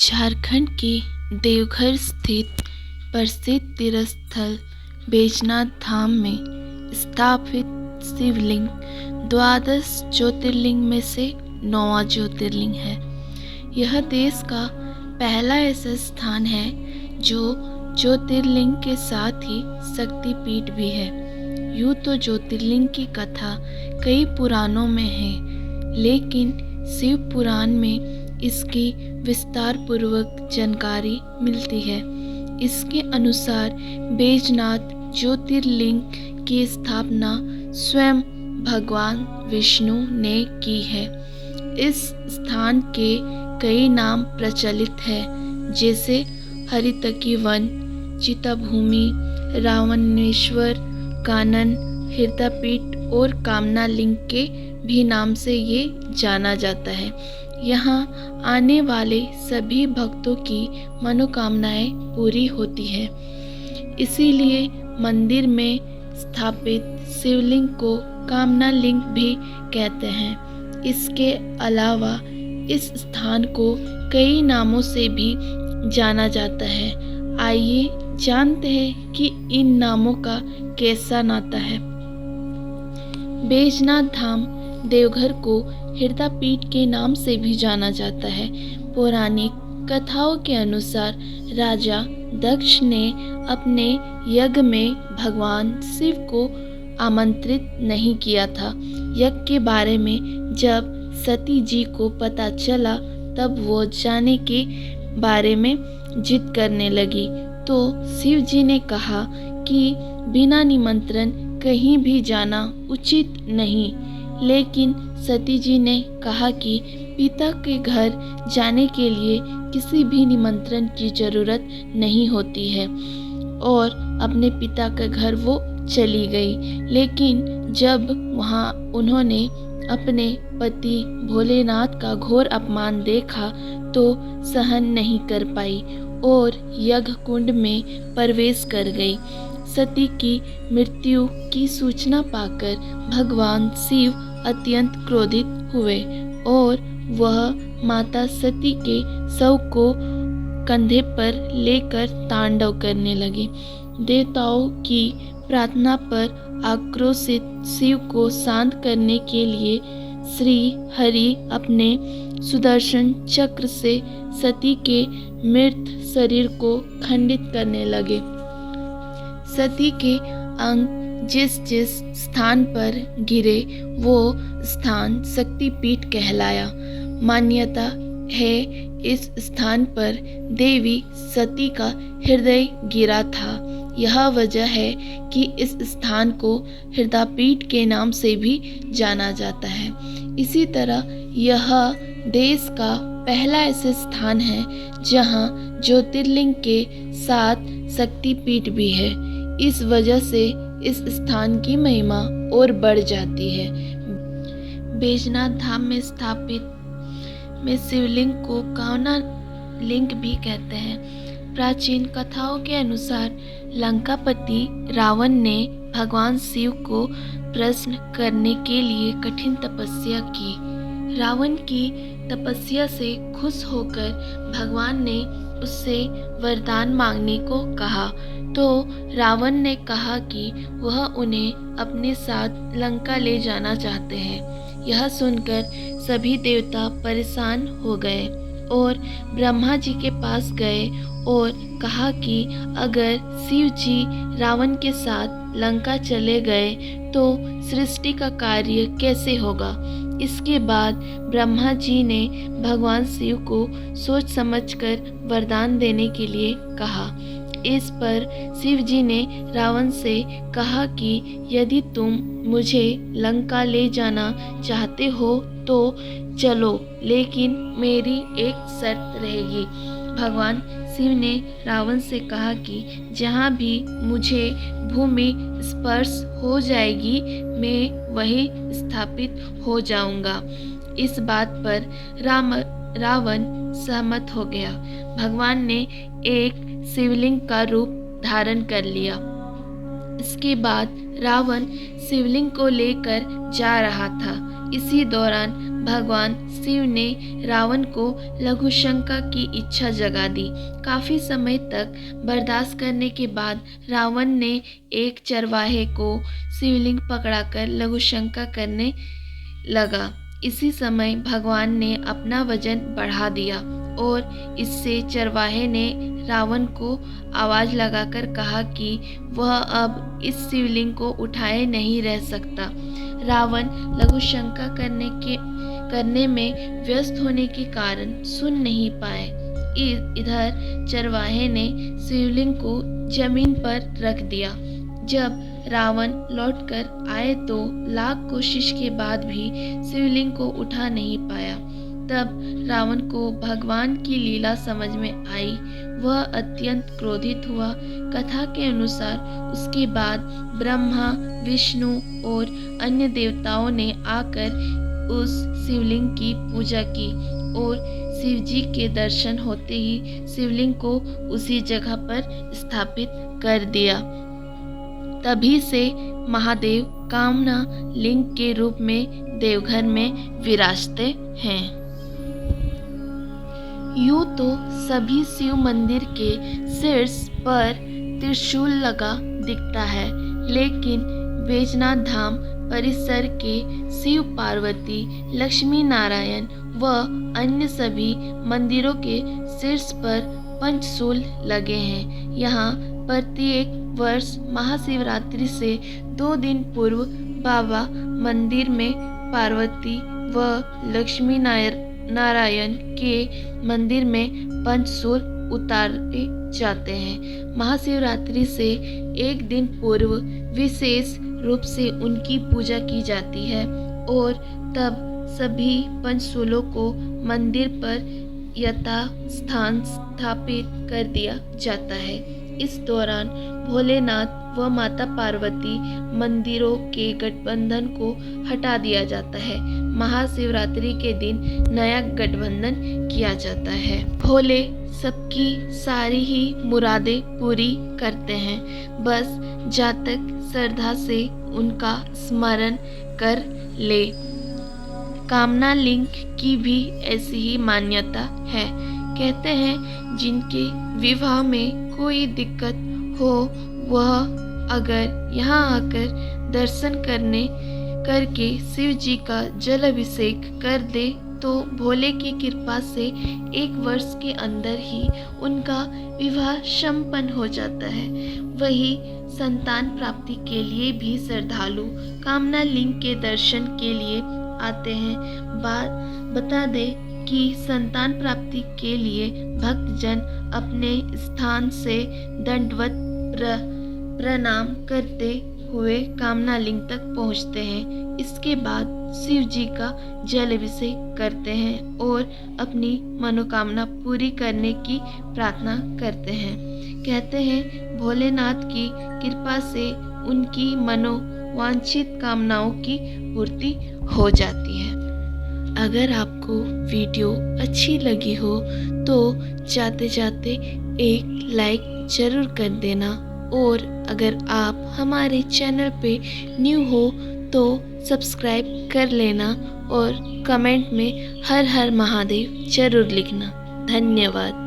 झारखंड के देवघर स्थित प्रसिद्ध तीर्थस्थल बैजनाथ धाम में स्थापित शिवलिंग द्वादश ज्योतिर्लिंग में से 9वां ज्योतिर्लिंग है। यह देश का पहला ऐसा स्थान है जो ज्योतिर्लिंग के साथ ही शक्तिपीठ भी है। यूँ तो ज्योतिर्लिंग की कथा कई पुराणों में है, लेकिन शिव पुराण में इसकी विस्तार पूर्वक जानकारी मिलती है। इसके अनुसार बैजनाथ ज्योतिर्लिंग की स्थापना स्वयं भगवान विष्णु ने की है। इस स्थान के कई नाम प्रचलित हैं, जैसे हरितकी वन, चिताभूमि, रावणेश्वर, कानन, हृदयपीठ और कामना लिंग के भी नाम से ये जाना जाता है। यहाँ आने वाले सभी भक्तों की मनोकामनाएं पूरी होती हैं। इसीलिए मंदिर में स्थापित शिवलिंग को कामना लिंग भी कहते हैं। इसके अलावा इस स्थान को कई नामों से भी जाना जाता है। आइए जानते हैं कि इन नामों का कैसा नाता है। बैजनाथ धाम देवघर को हृदयपीठ के नाम से भी जाना जाता है। पौराणिक कथाओं के अनुसार राजा दक्ष ने अपने यज्ञ में भगवान शिव को आमंत्रित नहीं किया था। यज्ञ के बारे में जब सती जी को पता चला, तब वो जाने के बारे में जिद करने लगी। तो शिव जी ने कहा कि बिना निमंत्रण कहीं भी जाना उचित नहीं। लेकिन सती जी ने कहा कि पिता के घर जाने के लिए किसी भी निमंत्रण की जरूरत नहीं होती है, और अपने पिता के घर वो चली गई। लेकिन जब वहाँ उन्होंने अपने पति भोलेनाथ का घोर अपमान देखा तो सहन नहीं कर पाई और यज्ञ कुंड में प्रवेश कर गई। सती की मृत्यु की सूचना पाकर भगवान शिव अत्यंत क्रोधित हुए और वह माता सती के शव को कंधे पर लेकर तांडव करने लगे। देवताओं की प्रार्थना पर आक्रोशित शिव को शांत करने के लिए श्री हरि अपने सुदर्शन चक्र से सती के मृत शरीर को खंडित करने लगे। सती के अंग जिस जिस स्थान पर गिरे वो स्थान शक्तिपीठ कहलाया। मान्यता है इस स्थान पर देवी सती का हृदय गिरा था। यह वजह है कि इस स्थान को हृदयपीठ के नाम से भी जाना जाता है। इसी तरह यह देश का पहला ऐसा स्थान है जहां ज्योतिर्लिंग के साथ शक्तिपीठ भी है। इस वजह से इस स्थान की महिमा और बढ़ जाती है। बैजनाथ धाम में स्थापित में शिवलिंग को कामना लिंग भी कहते हैं। प्राचीन कथाओं के अनुसार लंकापति रावण ने भगवान शिव को प्रसन्न करने के लिए कठिन तपस्या की। रावण की तपस्या से खुश होकर भगवान ने उससे वरदान मांगने को कहा, तो रावण ने कहा कि वह उन्हें अपने साथ लंका ले जाना चाहते हैं। यह सुनकर सभी देवता परेशान हो गए और ब्रह्मा जी के पास गए और कहा कि अगर शिव जी रावण के साथ लंका चले गए तो सृष्टि का कार्य कैसे होगा। इसके बाद ब्रह्मा जी ने भगवान शिव को सोच समझकर वरदान देने के लिए कहा। इस पर शिव जी ने रावण से कहा कि यदि तुम मुझे लंका ले जाना चाहते हो तो चलो, लेकिन मेरी एक शर्त रहेगी। भगवान शिव ने रावण से कहा कि जहाँ भी मुझे भूमि स्पर्श हो जाएगी मैं वहीं स्थापित हो जाऊंगा। इस बात पर रावण सहमत हो गया। भगवान ने एक शिवलिंग का रूप धारण कर लिया। इसके बाद रावण शिवलिंग को लेकर जा रहा था। इसी दौरान भगवान शिव ने रावण को लघुशंका की इच्छा जगा दी। काफ़ी समय तक बर्दाश्त करने के बाद रावण ने एक चरवाहे को शिवलिंग पकड़ाकर लघुशंका करने लगा। इसी समय भगवान ने अपना वजन बढ़ा दिया और इससे चरवाहे ने रावण को आवाज़ लगाकर कहा कि वह अब इस शिवलिंग को उठाए नहीं रह सकता। रावण लघुशंका करने में व्यस्त होने के कारण सुन नहीं पाए। इधर चरवाहे ने शिवलिंग को जमीन पर रख दिया। जब रावण लौटकर आए तो लाख कोशिश के बाद भी शिवलिंग को उठा नहीं पाया। तब रावण को भगवान की लीला समझ में आई। वह अत्यंत क्रोधित हुआ। कथा के अनुसार उसके बाद ब्रह्मा, विष्णु और अन्य देवताओं ने आकर उस शिवलिंग की पूजा की और शिवजी के दर्शन होते ही शिवलिंग को उसी जगह पर स्थापित कर दिया। तभी से महादेव कामना लिंग के रूप में देवघर में विराजते हैं। यूं तो सभी शिव मंदिर के शीर्ष पर त्रिशूल लगा दिखता है, लेकिन बैजनाथ धाम परिसर के शिव पार्वती, लक्ष्मी नारायण व अन्य सभी मंदिरों के शीर्ष पर पंचशूल लगे हैं। यहाँ प्रत्येक वर्ष महाशिवरात्रि से 2 दिन पूर्व बाबा मंदिर में पार्वती व लक्ष्मी नारायण के मंदिर में पंचशूल उतारे जाते हैं। महाशिवरात्रि से 1 दिन पूर्व विशेष रूप से उनकी पूजा की जाती है और तब सभी पंचशूलों को मंदिर पर यथास्थान स्थापित कर दिया जाता है। इस दौरान भोलेनाथ व माता पार्वती मंदिरों के गठबंधन को हटा दिया जाता है। महाशिवरात्रि के दिन नया गठबंधन किया जाता है। भोले सबकी सारी ही मुरादें पूरी करते हैं, बस जातक श्रद्धा से उनका स्मरण कर ले। कामना लिंग की भी ऐसी ही मान्यता है। कहते हैं जिनके विवाह में कोई दिक्कत हो वह अगर यहाँ आकर दर्शन करके शिव जी का जल अभिषेक कर दे तो भोले की कृपा से 1 वर्ष के अंदर ही उनका विवाह संपन्न हो जाता है। वही संतान प्राप्ति के लिए भी श्रद्धालु कामना लिंग के दर्शन के लिए आते हैं। बता दे कि संतान प्राप्ति के लिए भक्तजन अपने स्थान से दंडवत प्रणाम करते हुए कामना लिंग तक पहुंचते हैं। इसके बाद शिव जी का जल अभिषेक करते हैं और अपनी मनोकामना पूरी करने की प्रार्थना करते हैं। कहते हैं भोलेनाथ की कृपा से उनकी मनोवांछित कामनाओं की पूर्ति हो जाती है। अगर आपको वीडियो अच्छी लगी हो तो जाते जाते एक लाइक जरूर कर देना और अगर आप हमारे चैनल पे न्यू हो तो सब्सक्राइब कर लेना और कमेंट में हर हर महादेव जरूर लिखना। धन्यवाद।